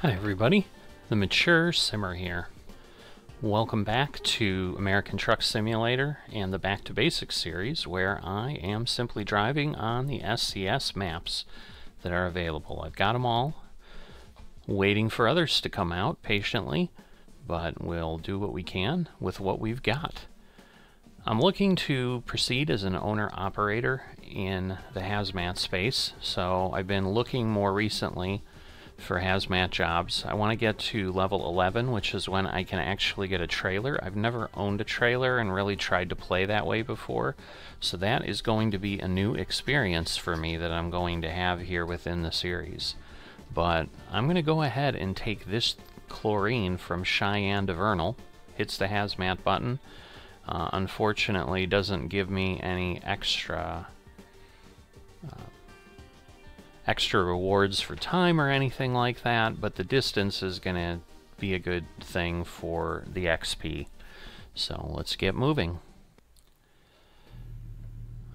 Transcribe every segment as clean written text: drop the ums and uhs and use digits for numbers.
Hi everybody, the Mature Simmer here. Welcome back to American Truck Simulator and the Back to Basics series, where I am simply driving on the SCS maps that are available. I've got them all, waiting for others to come out patiently, but we'll do what we can with what we've got. I'm looking to proceed as an owner-operator in the hazmat space, so I've been looking more recently for hazmat jobs. I want to get to level 11, which is when I can actually get a trailer. I've never owned a trailer and really tried to play that way before, so that is going to be a new experience for me that I'm going to have here within the series. But I'm going to go ahead and take this chlorine from Cheyenne to Vernal. Hits the hazmat button. Unfortunately, doesn't give me any extra rewards for time or anything like that, but the distance is going to be a good thing for the XP. So let's get moving.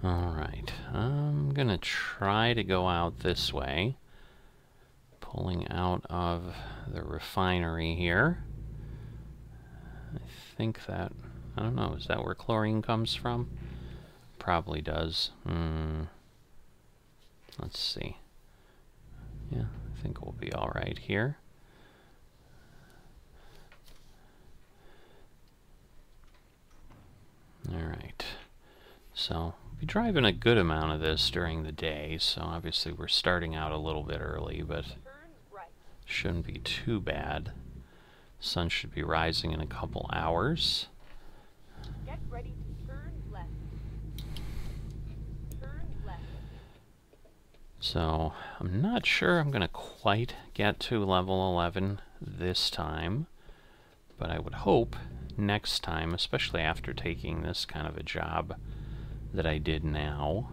Alright, I'm going to try to go out this way, pulling out of the refinery here. I think that, I don't know, is that where chlorine comes from? Probably does. Let's see. Yeah, I think we'll be alright here. Alright, so we'll be driving a good amount of this during the day, so obviously we're starting out a little bit early, but shouldn't be too bad. Sun should be rising in a couple hours. Get ready to turn left. Turn left. So I'm not sure I'm going to quite get to level 11 this time, but I would hope next time, especially after taking this kind of a job that I did now.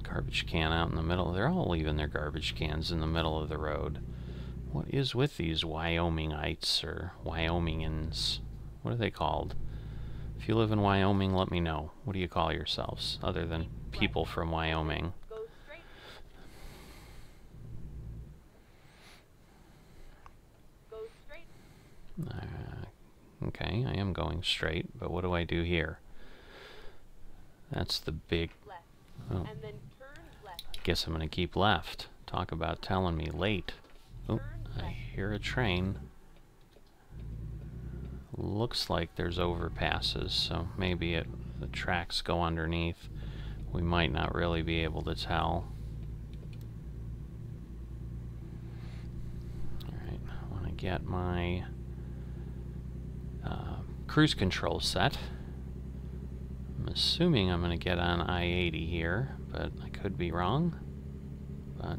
Garbage can out in the middle. They're all leaving their garbage cans in the middle of the road. What is with these Wyomingites or Wyomingans? What are they called? If you live in Wyoming, let me know. What do you call yourselves, other than people from Wyoming? Go straight. Go straight. Okay, I am going straight, but what do I do here? That's the big... Left. Oh, And then turn left. I guess I'm going to keep left. Talk about telling me late. Oh, I hear a train. Looks like there's overpasses, so maybe the tracks go underneath. We might not really be able to tell. Alright, I want to get my cruise control set. I'm assuming I'm going to get on I-80 here, but I could be wrong. But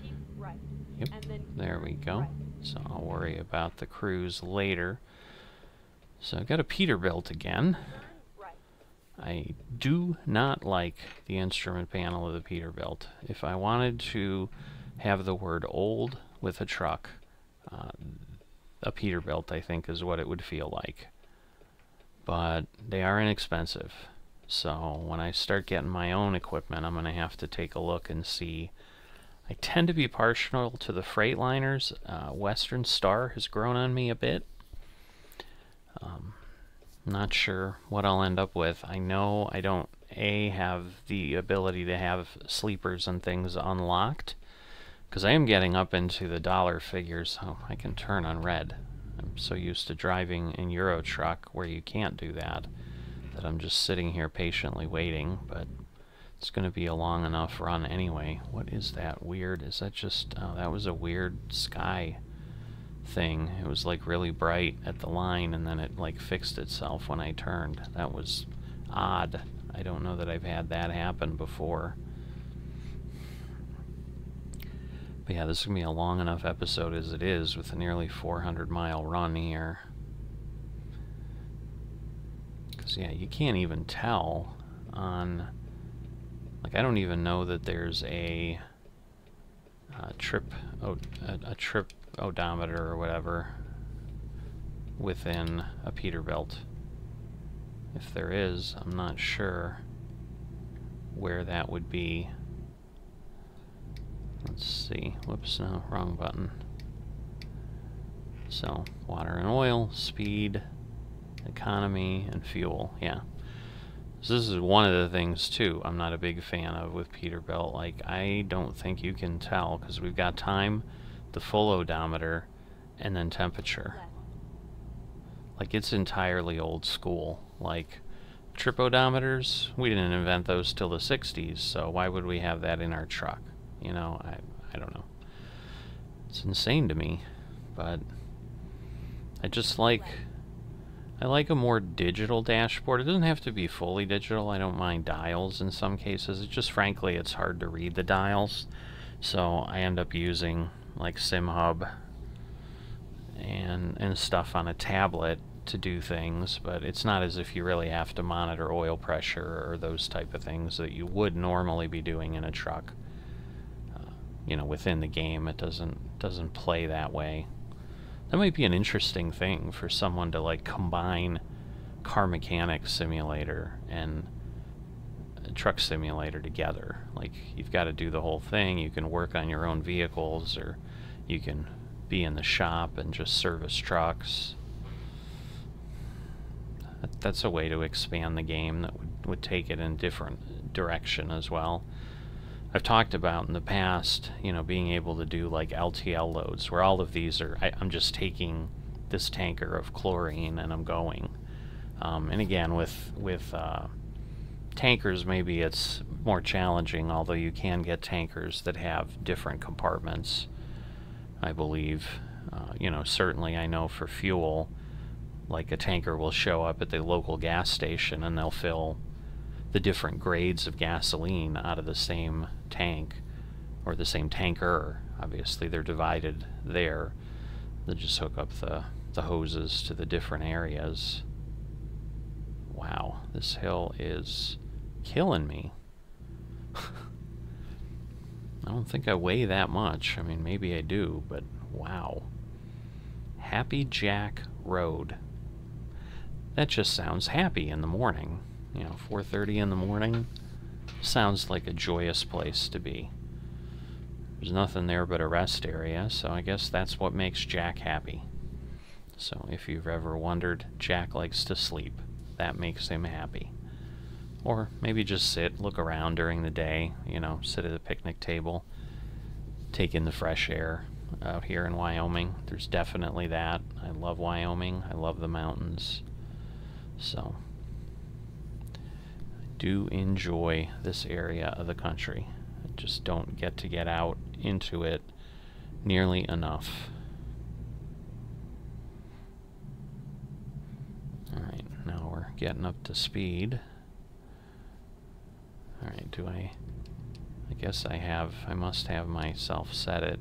Keep right. yep, And then there we turn go. right. So I'll worry about the cruise later. So I've got a Peterbilt again. Turn right. I do not like the instrument panel of the Peterbilt. If I wanted to have the word old with a truck, a Peterbilt I think is what it would feel like. But they are inexpensive. So when I start getting my own equipment, I'm going to have to take a look and see. I tend to be partial to the Freightliners. Western Star has grown on me a bit. Not sure what I'll end up with. I know I don't have the ability to have sleepers and things unlocked, because I am getting up into the dollar figures. Oh, I can turn on red. I'm so used to driving in Euro Truck where you can't do that I'm just sitting here patiently waiting, but it's going to be a long enough run anyway. What is that weird? Is that just... oh, that was a weird sky thing. It was like really bright at the line and then it like fixed itself when I turned. That was odd. I don't know that I've had that happen before. But yeah, this is going to be a long enough episode as it is, with a nearly 400-mile run here. Because yeah, you can't even tell on... like, I don't even know that there's a trip odometer or whatever within a Peterbilt. If there is, I'm not sure where that would be. Let's see. Whoops, no, wrong button. So, water and oil, speed, economy, and fuel. Yeah. So this is one of the things, too, I'm not a big fan of with Peterbilt. Like, I don't think you can tell, because we've got time, the full odometer, and then temperature. Like, it's entirely old school. Like, trip odometers, we didn't invent those till the 60s, so why would we have that in our truck? You know, I don't know. It's insane to me, but I just like... I like a more digital dashboard. It doesn't have to be fully digital. I don't mind dials in some cases. It's just, frankly, it's hard to read the dials. So I end up using like SimHub and stuff on a tablet to do things, but it's not as if you really have to monitor oil pressure or those type of things that you would normally be doing in a truck. You know, within the game, it doesn't play that way. That might be an interesting thing for someone to like combine car mechanics simulator and a truck simulator together. Like, you've got to do the whole thing. You can work on your own vehicles, or you can be in the shop and just service trucks. That's a way to expand the game that would take it in a different direction as well. I've talked about in the past, you know, being able to do like LTL loads, where all of these are, I'm just taking this tanker of chlorine and I'm going. And again, with tankers, maybe it's more challenging, although you can get tankers that have different compartments, I believe. You know, certainly I know for fuel, like a tanker will show up at the local gas station and they'll fill the different grades of gasoline out of the same tank, or the same tanker. Obviously they're divided there. They just hook up the hoses to the different areas. Wow, this hill is killing me. I don't think I weigh that much. I mean, maybe I do, but wow. Happy Jack Road. That just sounds happy in the morning. You know, 4:30 in the morning sounds like a joyous place to be. There's nothing there but a rest area, so I guess that's what makes Jack happy. So if you've ever wondered, Jack likes to sleep. That makes him happy. Or maybe just sit, look around during the day, you know, sit at a picnic table, take in the fresh air. Out here in Wyoming, there's definitely that. I love Wyoming. I love the mountains. So do enjoy this area of the country. I just don't get out into it nearly enough. Alright, now we're getting up to speed. Alright, I guess I must have myself set it.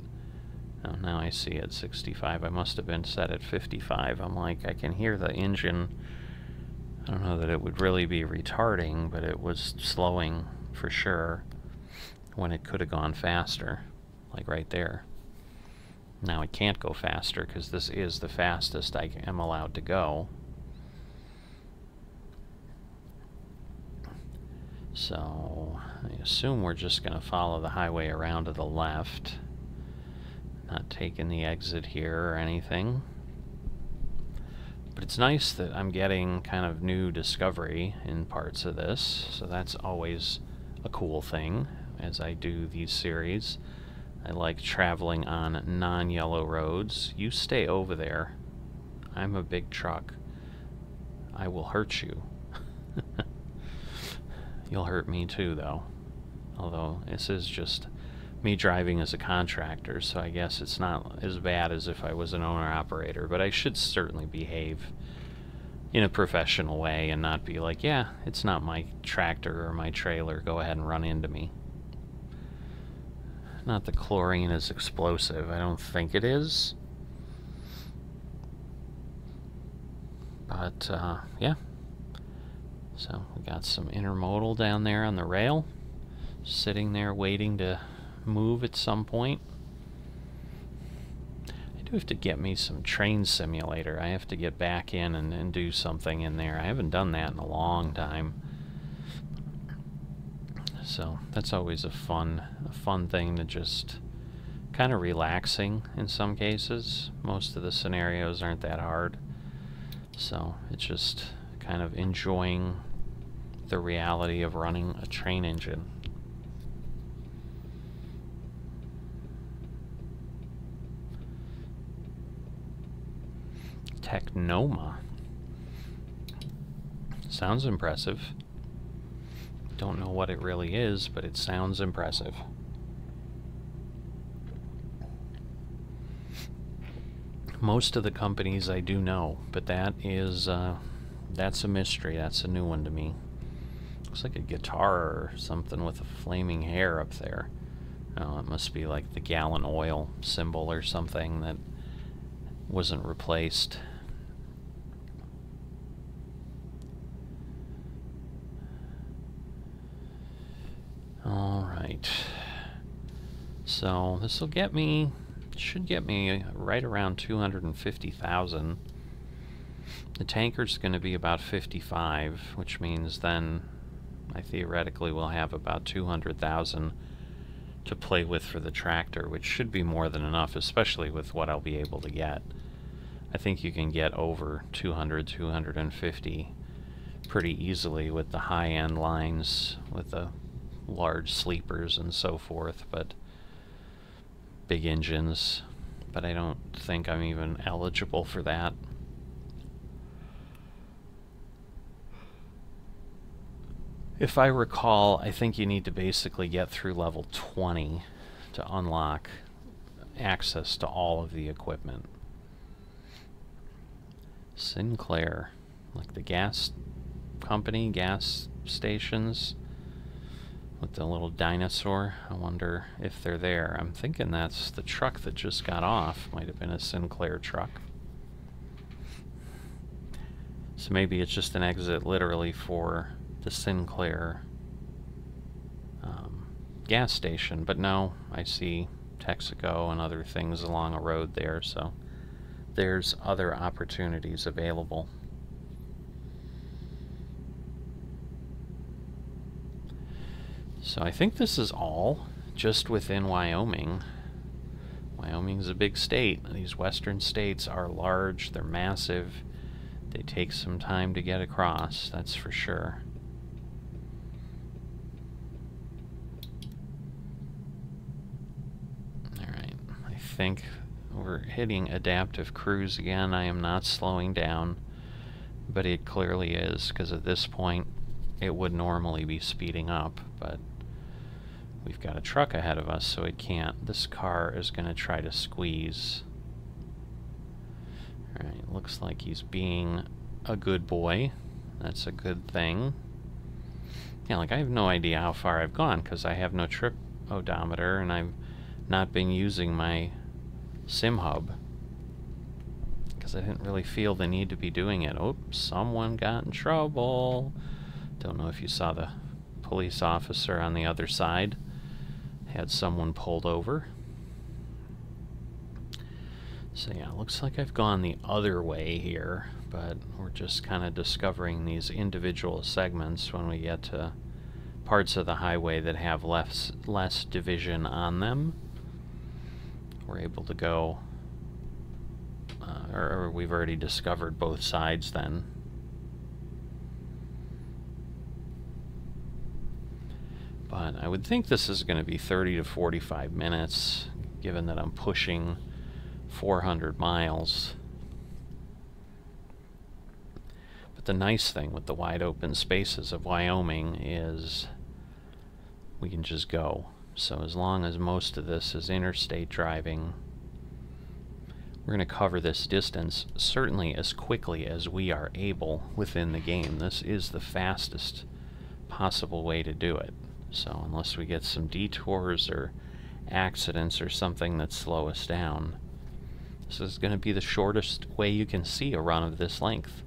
Oh, now I see it 65. I must have been set at 55. I'm like, I can hear the engine. I don't know that it would really be retarding, but it was slowing for sure when it could have gone faster, like right there. Now it can't go faster because this is the fastest I am allowed to go. So I assume we're just going to follow the highway around to the left, not taking the exit here or anything. But it's nice that I'm getting kind of new discovery in parts of this, so that's always a cool thing as I do these series. I like traveling on non-yellow roads. You stay over there. I'm a big truck. I will hurt you. You'll hurt me too, though. Although this is just me driving as a contractor, so I guess it's not as bad as if I was an owner-operator, but I should certainly behave in a professional way and not be like, yeah, it's not my tractor or my trailer, go ahead and run into me. Not that chlorine is explosive, I don't think it is. But, yeah. So, we got some intermodal down there on the rail, sitting there waiting to move at some point. I do have to get me some train simulator. I have to get back in and do something in there. I haven't done that in a long time. So that's always a fun thing to just kind of relaxing in some cases. Most of the scenarios aren't that hard. So it's just kind of enjoying the reality of running a train engine. Technoma. Sounds impressive. Don't know what it really is, but it sounds impressive. Most of the companies I do know, but that is, that's a mystery. That's a new one to me. Looks like a guitar or something with a flaming hair up there. Oh, it must be like the gallon oil symbol or something that wasn't replaced. Alright. So this will get me, should get me right around 250,000. The tanker's going to be about 55, which means then I theoretically will have about 200,000 to play with for the tractor, which should be more than enough, especially with what I'll be able to get. I think you can get over 200, 250 pretty easily with the high-end lines, with the large sleepers and so forth, but big engines. But I don't think I'm even eligible for that. If I recall, I think you need to basically get through level 20 to unlock access to all of the equipment. Sinclair, like the gas company, gas stations with the little dinosaur. I wonder if they're there. I'm thinking that's the truck that just got off. Might have been a Sinclair truck. So maybe it's just an exit literally for the Sinclair gas station. But no, I see Texaco and other things along a road there, so there's other opportunities available. So I think this is all just within Wyoming. Wyoming's a big state. These western states are large, they're massive. They take some time to get across, that's for sure. Alright, I think we're hitting adaptive cruise again. I am not slowing down, but it clearly is, because at this point it would normally be speeding up, but we've got a truck ahead of us, so it can't. This car is going to try to squeeze. Alright, looks like he's being a good boy. That's a good thing. Yeah, like I have no idea how far I've gone, because I have no trip odometer, and I've not been using my sim hub, because I didn't really feel the need to be doing it. Oh, someone got in trouble. Don't know if you saw the police officer on the other side. Had someone pulled over. So yeah, looks like I've gone the other way here, but we're just kind of discovering these individual segments when we get to parts of the highway that have less division on them. We're able to go, or we've already discovered both sides then. But I would think this is going to be 30 to 45 minutes, given that I'm pushing 400 miles. But the nice thing with the wide open spaces of Wyoming is we can just go. So as long as most of this is interstate driving, we're going to cover this distance certainly as quickly as we are able within the game. This is the fastest possible way to do it. So unless we get some detours or accidents or something that slow us down, this is going to be the shortest way you can see a run of this length.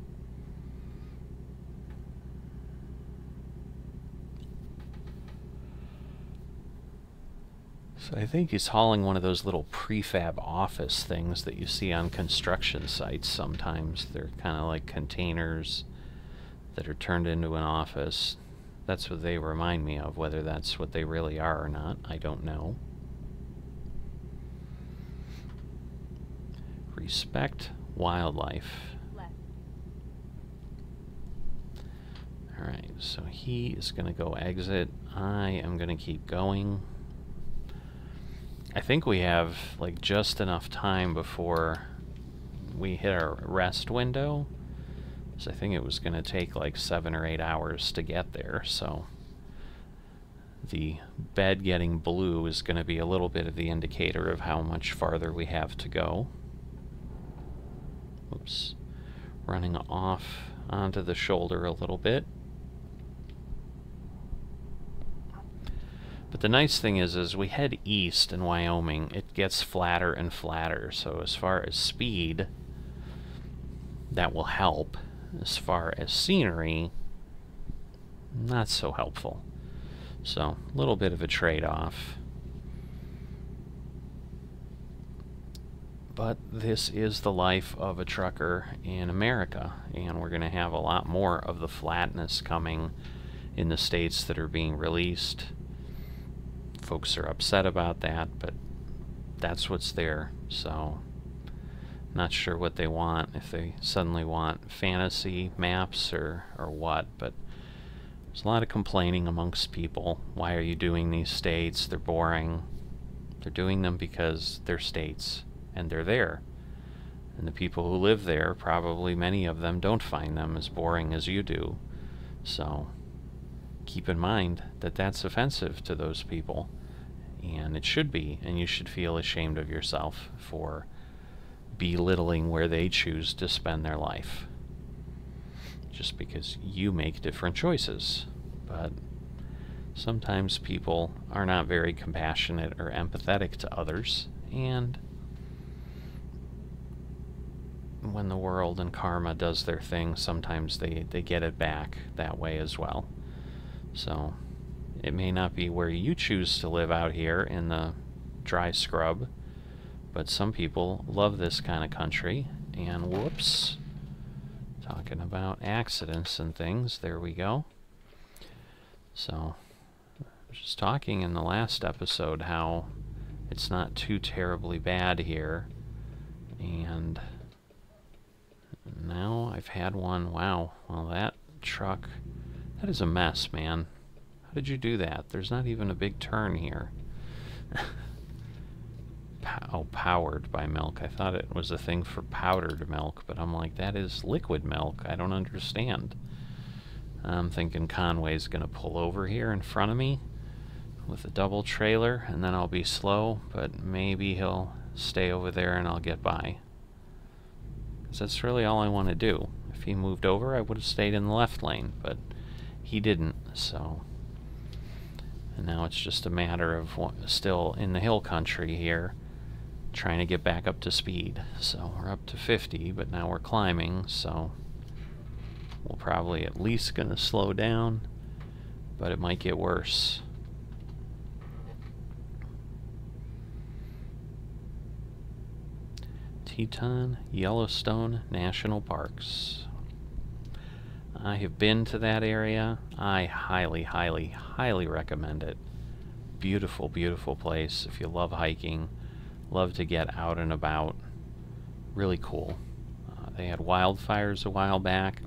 So I think he's hauling one of those little prefab office things that you see on construction sites sometimes. They're kind of like containers that are turned into an office. That's what they remind me of. Whether that's what they really are or not, I don't know. Respect wildlife. Left. Alright, so he is going to go exit. I am going to keep going. I think we have like just enough time before we hit our rest window. So I think it was going to take like 7 or 8 hours to get there, so the bed getting blue is going to be a little bit of the indicator of how much farther we have to go. Oops. Running off onto the shoulder a little bit. But the nice thing is, as we head east in Wyoming, it gets flatter and flatter. So as far as speed, that will help. As far as scenery, not so helpful. So, a little bit of a trade-off. But this is the life of a trucker in America, and we're going to have a lot more of the flatness coming in the states that are being released. Folks are upset about that, but that's what's there. So, not sure what they want, if they suddenly want fantasy maps or what, but there's a lot of complaining amongst people. Why are you doing these states? They're boring. They're doing them because they're states, and they're there. And the people who live there, probably many of them don't find them as boring as you do. So keep in mind that that's offensive to those people, and it should be, and you should feel ashamed of yourself for belittling where they choose to spend their life, just because you make different choices. But sometimes people are not very compassionate or empathetic to others, and when the world and karma does their thing, sometimes they get it back that way as well. So it may not be where you choose to live out here in the dry scrub, but some people love this kind of country. And whoops, talking about accidents and things, there we go. So I was just talking in the last episode how it's not too terribly bad here, and now I've had one. Wow, well, that truck, that is a mess, man. How did you do that? There's not even a big turn here. Oh, powered by milk. I thought it was a thing for powdered milk, but I'm like, that is liquid milk. I don't understand. I'm thinking Conway's gonna pull over here in front of me with a double trailer, and then I'll be slow, but maybe he'll stay over there and I'll get by. Because that's really all I want to do. If he moved over, I would have stayed in the left lane, but he didn't, so. And now it's just a matter of still in the hill country here, trying to get back up to speed. So we're up to 50, but now we're climbing, so we'll probably at least gonna slow down, but it might get worse. Teton Yellowstone National Parks. I have been to that area. I highly, highly, highly recommend it. Beautiful, beautiful place. If you love hiking, love to get out and about. Really cool. They had wildfires a while back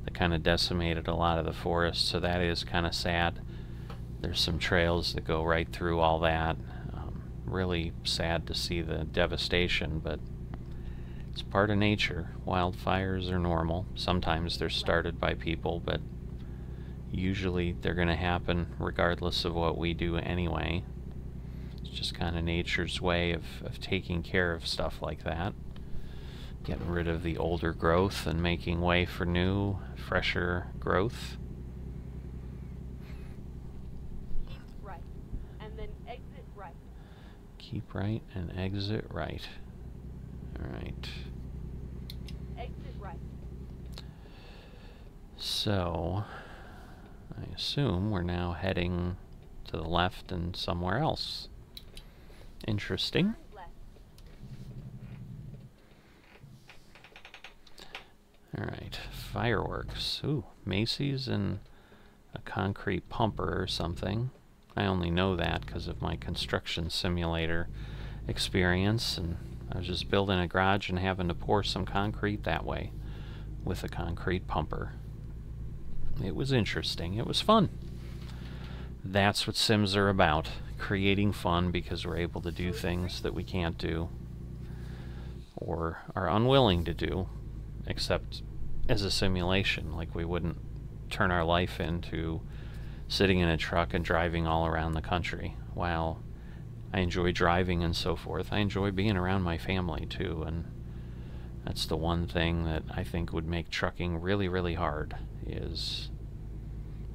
that kind of decimated a lot of the forest, so that is kind of sad. There's some trails that go right through all that. Really sad to see the devastation, but it's part of nature. Wildfires are normal. Sometimes they're started by people, but usually they're going to happen regardless of what we do anyway. It's just kind of nature's way of taking care of stuff like that. Getting rid of the older growth and making way for new, fresher growth. Keep right, and then exit right. Keep right and exit right. Alright. Exit right. So, I assume we're now heading to the left and somewhere else. Interesting. Turn left. Alright, fireworks. Ooh, Macy's and a concrete pumper or something. I only know that because of my construction simulator experience, and I was just building a garage and having to pour some concrete that way with a concrete pumper. It was interesting. It was fun. That's what Sims are about. Creating fun because we're able to do things that we can't do or are unwilling to do, except as a simulation. Like, we wouldn't turn our life into sitting in a truck and driving all around the country. While I enjoy driving and so forth, I enjoy being around my family too, and that's the one thing that I think would make trucking really, really hard, is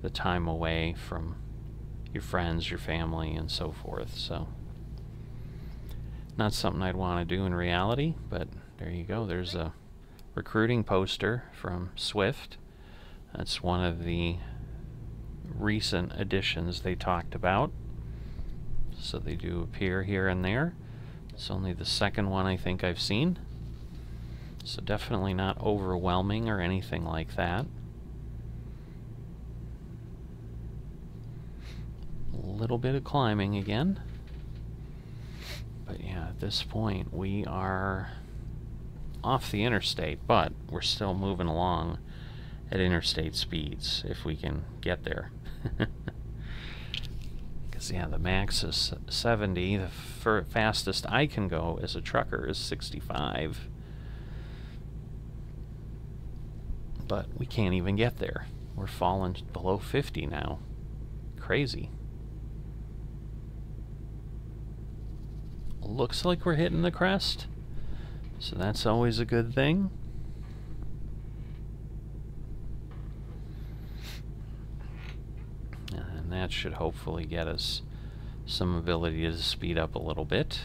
the time away from your friends, your family, and so forth. So, not something I'd want to do in reality, but there you go. There's a recruiting poster from Swift. That's one of the recent additions they talked about. So they do appear here and there. It's only the second one I think I've seen. So definitely not overwhelming or anything like that. A little bit of climbing again. But yeah, at this point we are off the interstate, but we're still moving along at interstate speeds if we can get there. Because yeah, the max is 70. The fastest I can go as a trucker is 65. But we can't even get there. We're falling below 50 now. Crazy. Looks like we're hitting the crest, so that's always a good thing. And that should hopefully get us some ability to speed up a little bit.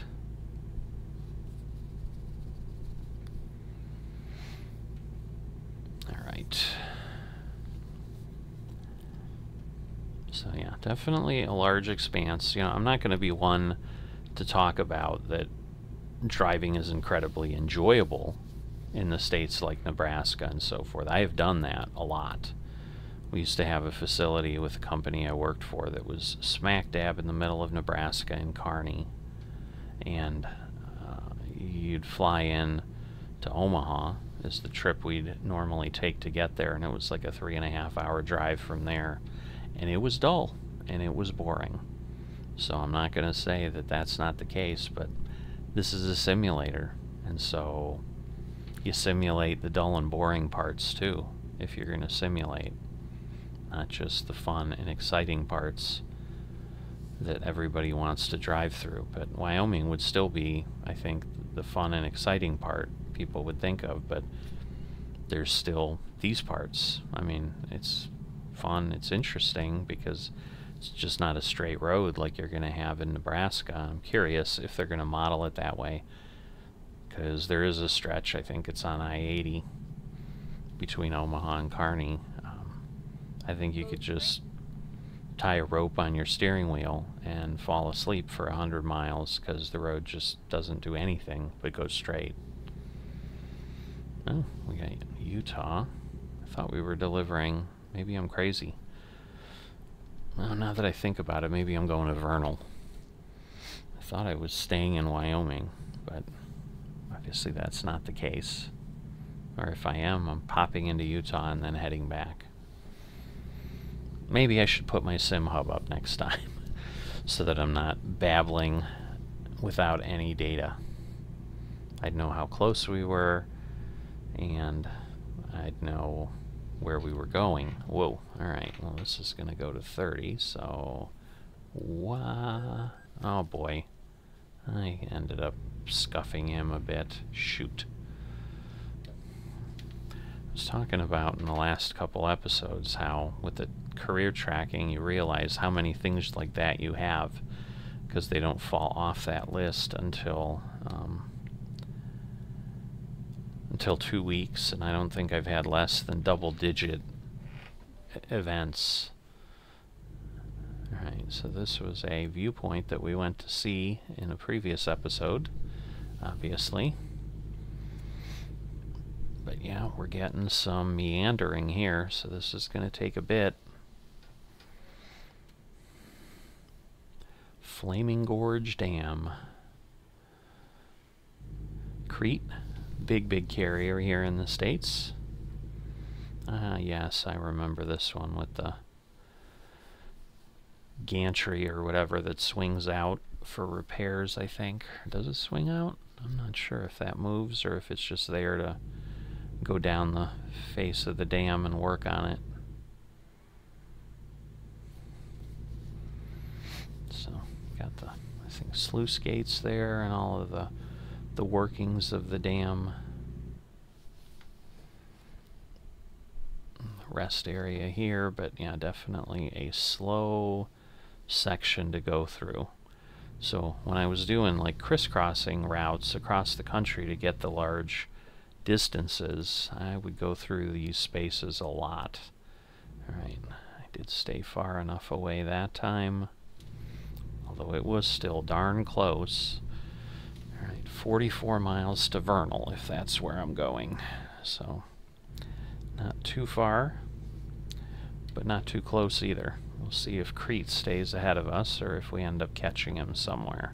Alright. So yeah, definitely a large expanse. You know, I'm not going to be one to talk about that driving is incredibly enjoyable in the states like Nebraska and so forth. I have done that a lot. We used to have a facility with a company I worked for that was smack dab in the middle of Nebraska in Kearney, and you'd fly in to Omaha is the trip we'd normally take to get there, and it was like a 3.5-hour drive from there, and it was dull and it was boring. So I'm not going to say that that's not the case, but this is a simulator, and so you simulate the dull and boring parts too if you're going to simulate, not just the fun and exciting parts that everybody wants to drive through. But Wyoming would still be, I think, the fun and exciting part people would think of, but there's still these parts. I mean, it's fun, it's interesting because it's just not a straight road like you're going to have in Nebraska. I'm curious if they're going to model it that way, because there is a stretch, I think it's on I-80 between Omaha and Kearney. I think you could just tie a rope on your steering wheel and fall asleep for 100 miles because the road just doesn't do anything but go straight. Oh, we got Utah. I thought we were delivering. Maybe I'm crazy. Well, now that I think about it, maybe I'm going to Vernal. I thought I was staying in Wyoming, but obviously that's not the case. Or if I am, I'm popping into Utah and then heading back. Maybe I should put my sim hub up next time so that I'm not babbling without any data. I'd know how close we were, and I'd know where we were going. Whoa, alright, well this is going to go to 30, so... Oh boy. I ended up scuffing him a bit. Shoot. I was talking about in the last couple episodes how with the career tracking you realize how many things like that you have, because they don't fall off that list until 2 weeks, and I don't think I've had less than double-digit events. Alright, so this was a viewpoint that we went to see in a previous episode, obviously. But yeah, we're getting some meandering here, so this is going to take a bit. Flaming Gorge Dam. Crete, big carrier here in the States. Yes, I remember this one with the gantry or whatever that swings out for repairs, I think. Does it swing out? I'm not sure if that moves or if it's just there to go down the face of the dam and work on it. So, got the, I think, sluice gates there and all of the workings of the dam. Rest area here, but yeah, definitely a slow section to go through. So when I was doing like crisscrossing routes across the country to get the large distances, I would go through these spaces a lot. Alright, I did stay far enough away that time, although it was still darn close. Alright, 44 miles to Vernal, if that's where I'm going. So not too far, but not too close either. We'll see if Crete stays ahead of us or if we end up catching him somewhere.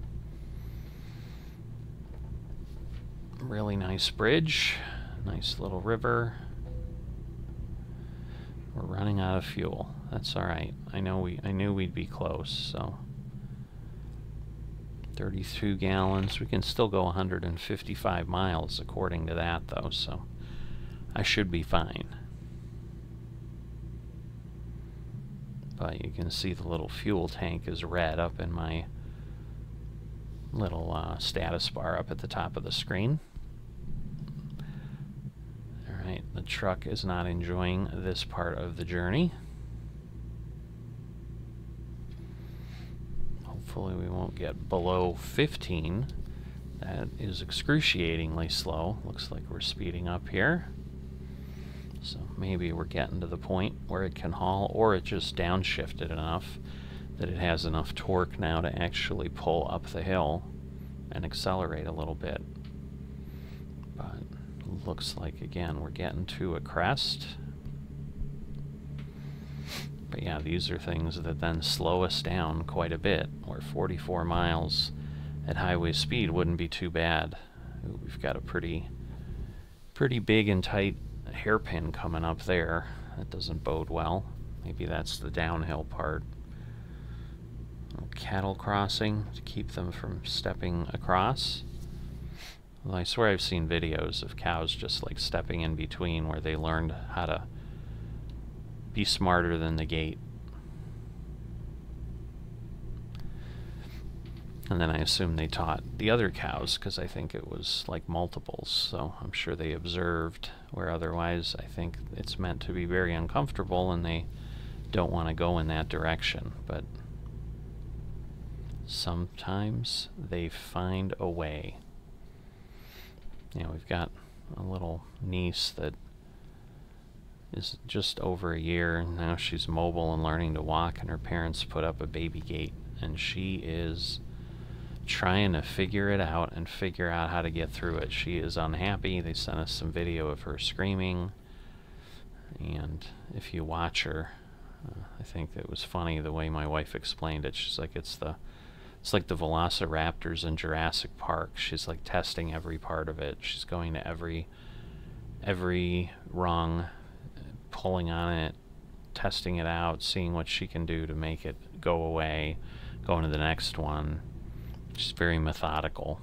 Really nice bridge, nice little river. We're running out of fuel. That's all right. I knew we'd be close, so 32 gallons. We can still go 155 miles according to that though, so I should be fine. But you can see the little fuel tank is red up in my little status bar up at the top of the screen. Alright, the truck is not enjoying this part of the journey. Hopefully we won't get below 15. That is excruciatingly slow. Looks like we're speeding up here. So maybe we're getting to the point where it can haul, or it just downshifted enough that it has enough torque now to actually pull up the hill and accelerate a little bit. But looks like, again, we're getting to a crest. But yeah, these are things that then slow us down quite a bit, where 44 miles at highway speed wouldn't be too bad. Ooh, we've got a pretty big and tight hairpin coming up there. That doesn't bode well. Maybe that's the downhill part. Cattle crossing to keep them from stepping across. Well, I swear I've seen videos of cows just like stepping in between where they learned how to be smarter than the gate. And then I assume they taught the other cows, because I think it was like multiples, so I'm sure they observed, where otherwise I think it's meant to be very uncomfortable and they don't want to go in that direction. But sometimes they find a way. You know, we've got a little niece that is just over a year, and now she's mobile and learning to walk, and her parents put up a baby gate, and she is trying to figure it out and figure out how to get through it. She is unhappy. They sent us some video of her screaming, and if you watch her, I think it was funny the way my wife explained it. She's like, it's like the velociraptors in Jurassic Park. She's like testing every part of it. She's going to every rung, pulling on it, testing it out, seeing what she can do to make it go away, going to the next one. She's very methodical.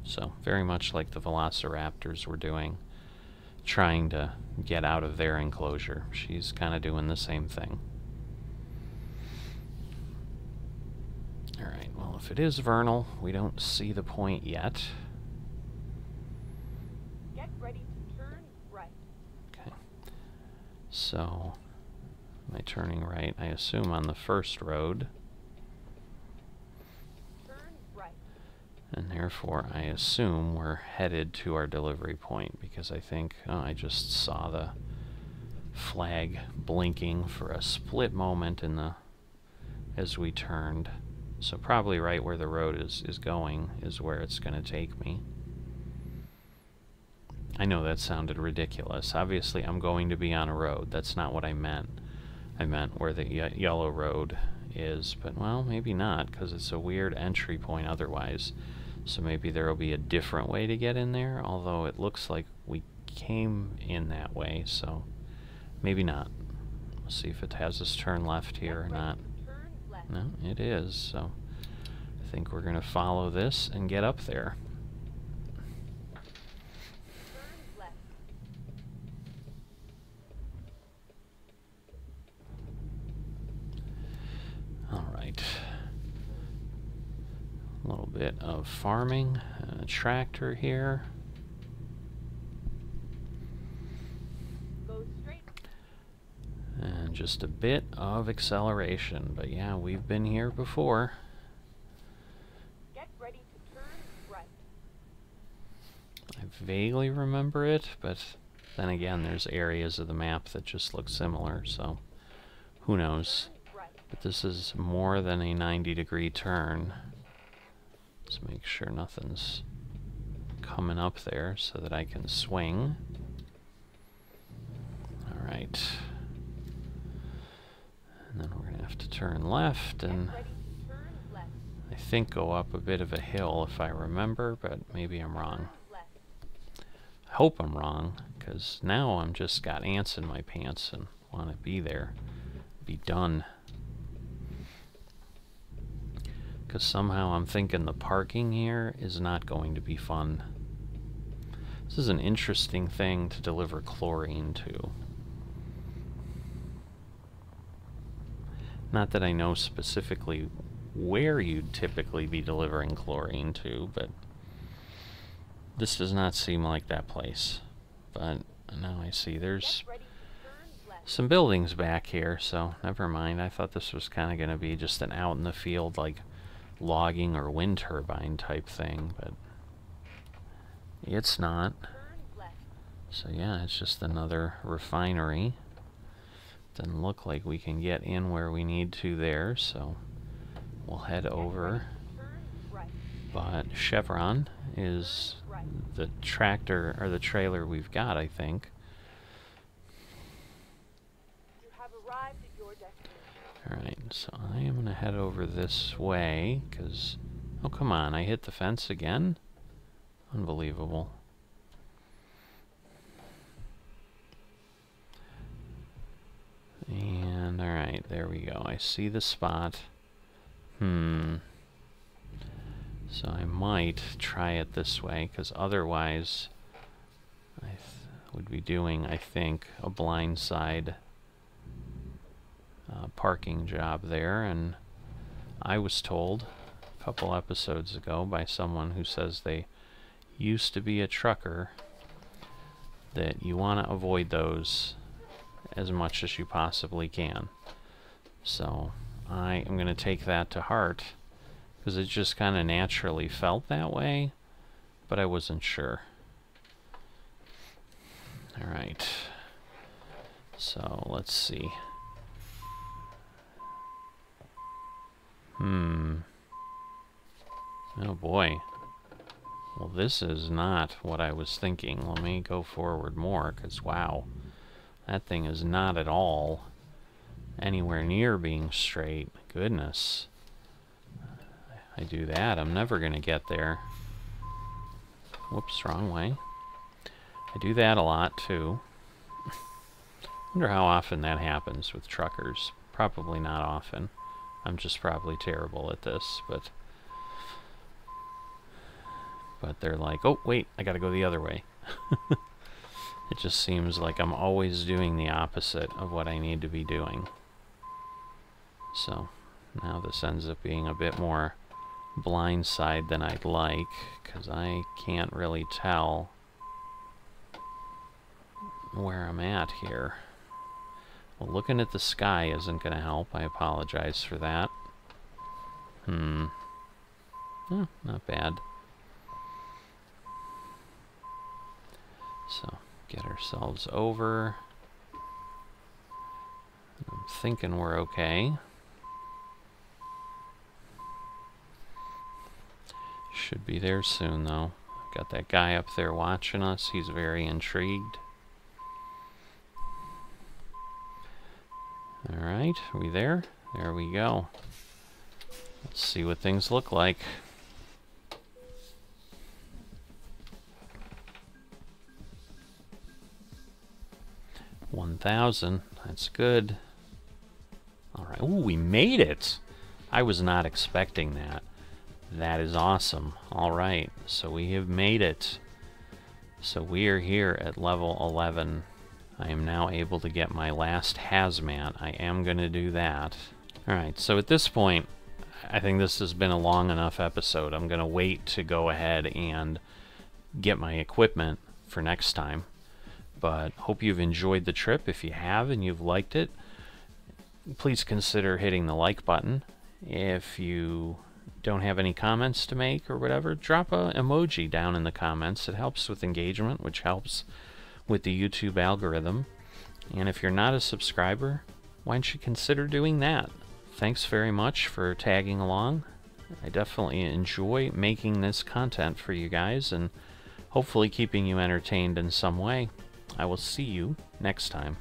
So very much like the velociraptors were doing, trying to get out of their enclosure. She's kind of doing the same thing. Alright, well, if it is vernal, we don't see the point yet. Get ready to turn right. Okay. So, am I turning right? I assume on the first road. Turn right. And therefore, I assume we're headed to our delivery point, because I think, I just saw the flag blinking for a split moment as we turned. So probably right where the road is going is where it's going to take me. I know that sounded ridiculous. Obviously, I'm going to be on a road. That's not what I meant. I meant where the yellow road is, but well, maybe not, because it's a weird entry point otherwise. So maybe there will be a different way to get in there, although it looks like we came in that way, so maybe not. Let's see if it has us turn left here or not. Turn left. No, it is, so I think we're going to follow this and get up there. Turn left. Alright. A little bit of farming, a tractor here. Go straight. And just a bit of acceleration, but yeah, we've been here before. Get ready to turn right. I vaguely remember it, but then again, there's areas of the map that just look similar, so who knows. Turn right. But this is more than a 90-degree turn. Let's make sure nothing's coming up there so that I can swing. Alright. And then we're going to have to turn left and Get ready to turn left. I think go up a bit of a hill if I remember, but maybe I'm wrong. Left. I hope I'm wrong, because now I'm just got ants in my pants and want to be there. Be done. Because somehow I'm thinking the parking here is not going to be fun. This is an interesting thing to deliver chlorine to. Not that I know specifically where you'd typically be delivering chlorine to, but this does not seem like that place. But now I see there's Get ready to turn left. some buildings back here, so never mind. I thought this was kind of going to be just an out in the field, like logging or wind turbine type thing, but it's not. Turn left. So yeah, it's just another refinery. Doesn't look like we can get in where we need to there, so we'll head over. Turn right. But Chevron is Right. the tractor or the trailer we've got, I think. You have arrived at your destination. Alright, so I am going to head over this way, because... Oh, come on, I hit the fence again? Unbelievable. And, alright, there we go. I see the spot. So I might try it this way, because otherwise I would be doing, I think, a blindside parking job there, and I was told a couple episodes ago by someone who says they used to be a trucker that you want to avoid those as much as you possibly can. So I am going to take that to heart, because it just kind of naturally felt that way, but I wasn't sure. Alright, so let's see. Oh boy. Well, this is not what I was thinking. Let me go forward more, because wow, that thing is not at all anywhere near being straight. Goodness. I do that, I'm never going to get there. Whoops, wrong way. I do that a lot, too. Wonder how often that happens with truckers. Probably not often. I'm just probably terrible at this, but they're like, oh, wait, I gotta go the other way. It just seems like I'm always doing the opposite of what I need to be doing. So, now this ends up being a bit more blindside than I'd like, because I can't really tell where I'm at here. Well, looking at the sky isn't going to help. I apologize for that. Oh, not bad. So, get ourselves over. I'm thinking we're okay. Should be there soon, though. Got that guy up there watching us. He's very intrigued. Alright, are we there? There we go. Let's see what things look like. 1,000. That's good. Alright. Ooh, we made it! I was not expecting that. That is awesome. Alright, so we have made it. So we are here at level 11. I am now able to get my last hazmat. I am going to do that. Alright, so at this point, I think this has been a long enough episode. I'm going to wait to go ahead and get my equipment for next time. But hope you've enjoyed the trip. If you have and you've liked it, please consider hitting the like button. If you don't have any comments to make or whatever, drop a emoji down in the comments. It helps with engagement, which helps with the YouTube algorithm. And if you're not a subscriber, why don't you consider doing that? Thanks very much for tagging along. I definitely enjoy making this content for you guys and hopefully keeping you entertained in some way. I will see you next time.